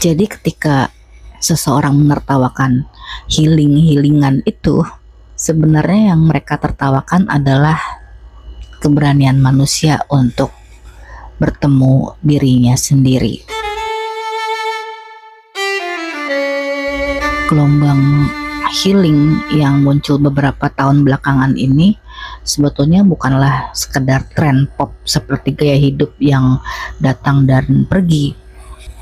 Jadi ketika seseorang menertawakan healing-healingan itu, sebenarnya yang mereka tertawakan adalah keberanian manusia untuk bertemu dirinya sendiri. Gelombang healing yang muncul beberapa tahun belakangan ini sebetulnya bukanlah sekedar tren pop seperti gaya hidup yang datang dan pergi,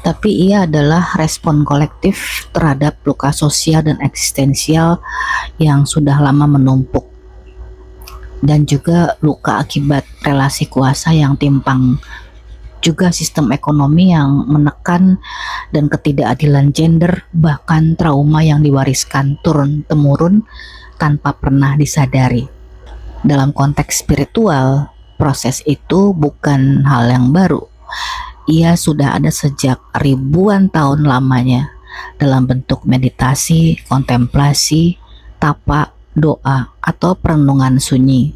tapi ia adalah respon kolektif terhadap luka sosial dan eksistensial yang sudah lama menumpuk, dan juga luka akibat relasi kuasa yang timpang, juga sistem ekonomi yang menekan dan ketidakadilan gender, bahkan trauma yang diwariskan turun-temurun tanpa pernah disadari. Dalam konteks spiritual, proses itu bukan hal yang baru. Ia sudah ada sejak ribuan tahun lamanya dalam bentuk meditasi, kontemplasi, tapa, doa, atau perenungan sunyi.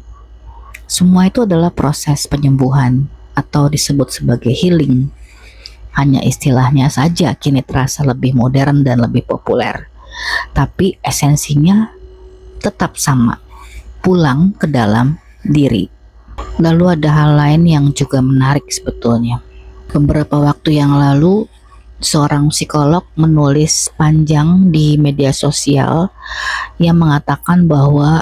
Semua itu adalah proses penyembuhan atau disebut sebagai healing. Hanya istilahnya saja kini terasa lebih modern dan lebih populer. Tapi esensinya tetap sama, pulang ke dalam diri. Lalu ada hal lain yang juga menarik sebetulnya. Beberapa waktu yang lalu, seorang psikolog menulis panjang di media sosial yang mengatakan bahwa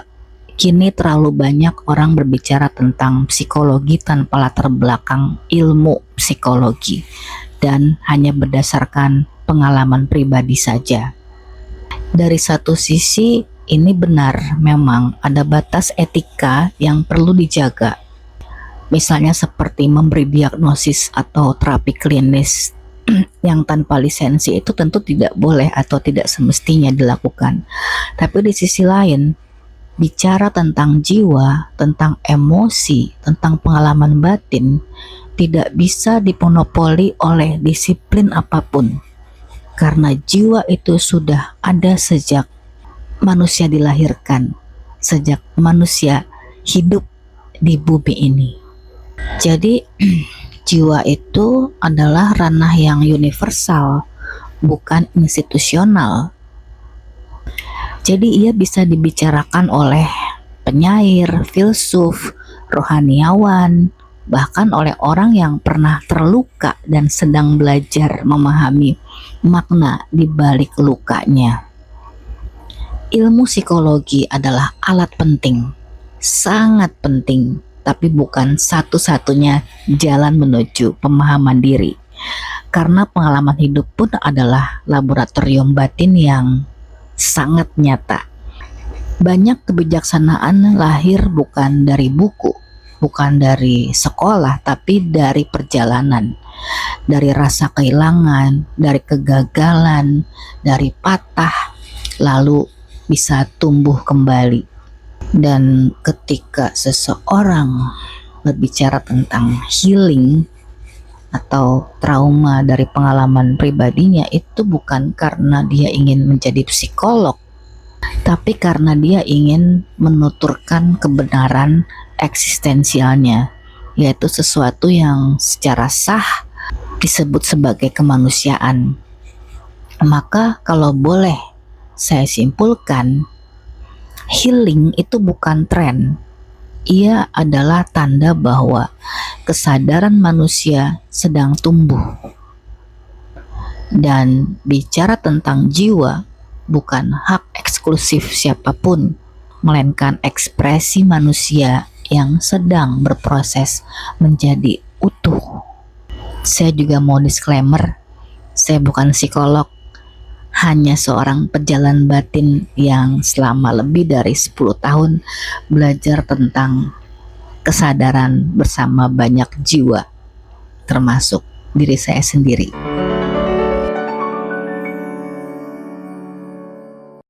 kini terlalu banyak orang berbicara tentang psikologi tanpa latar belakang ilmu psikologi dan hanya berdasarkan pengalaman pribadi saja. Dari satu sisi, ini benar, memang ada batas etika yang perlu dijaga. Misalnya seperti memberi diagnosis atau terapi klinis yang tanpa lisensi itu tentu tidak boleh atau tidak semestinya dilakukan. Tapi di sisi lain, bicara tentang jiwa, tentang emosi, tentang pengalaman batin tidak bisa dimonopoli oleh disiplin apapun, karena jiwa itu sudah ada sejak manusia dilahirkan, sejak manusia hidup di bumi ini. Jadi jiwa itu adalah ranah yang universal, bukan institusional. Jadi ia bisa dibicarakan oleh penyair, filsuf, rohaniawan, bahkan oleh orang yang pernah terluka dan sedang belajar memahami makna di balik lukanya. Ilmu psikologi adalah alat penting, sangat penting, tapi bukan satu-satunya jalan menuju pemahaman diri. Karena pengalaman hidup pun adalah laboratorium batin yang sangat nyata. Banyak kebijaksanaan lahir bukan dari buku, bukan dari sekolah, tapi dari perjalanan, dari rasa kehilangan, dari kegagalan, dari patah, lalu bisa tumbuh kembali. Dan ketika seseorang berbicara tentang healing atau trauma dari pengalaman pribadinya, itu bukan karena dia ingin menjadi psikolog, tapi karena dia ingin menuturkan kebenaran eksistensialnya, yaitu sesuatu yang secara sah disebut sebagai kemanusiaan. Maka kalau boleh saya simpulkan, healing itu bukan tren. Ia adalah tanda bahwa kesadaran manusia sedang tumbuh. Dan bicara tentang jiwa bukan hak eksklusif siapapun, melainkan ekspresi manusia yang sedang berproses menjadi utuh. Saya juga mau disclaimer, saya bukan psikolog, hanya seorang pejalan batin yang selama lebih dari 10 tahun belajar tentang kesadaran bersama banyak jiwa, termasuk diri saya sendiri.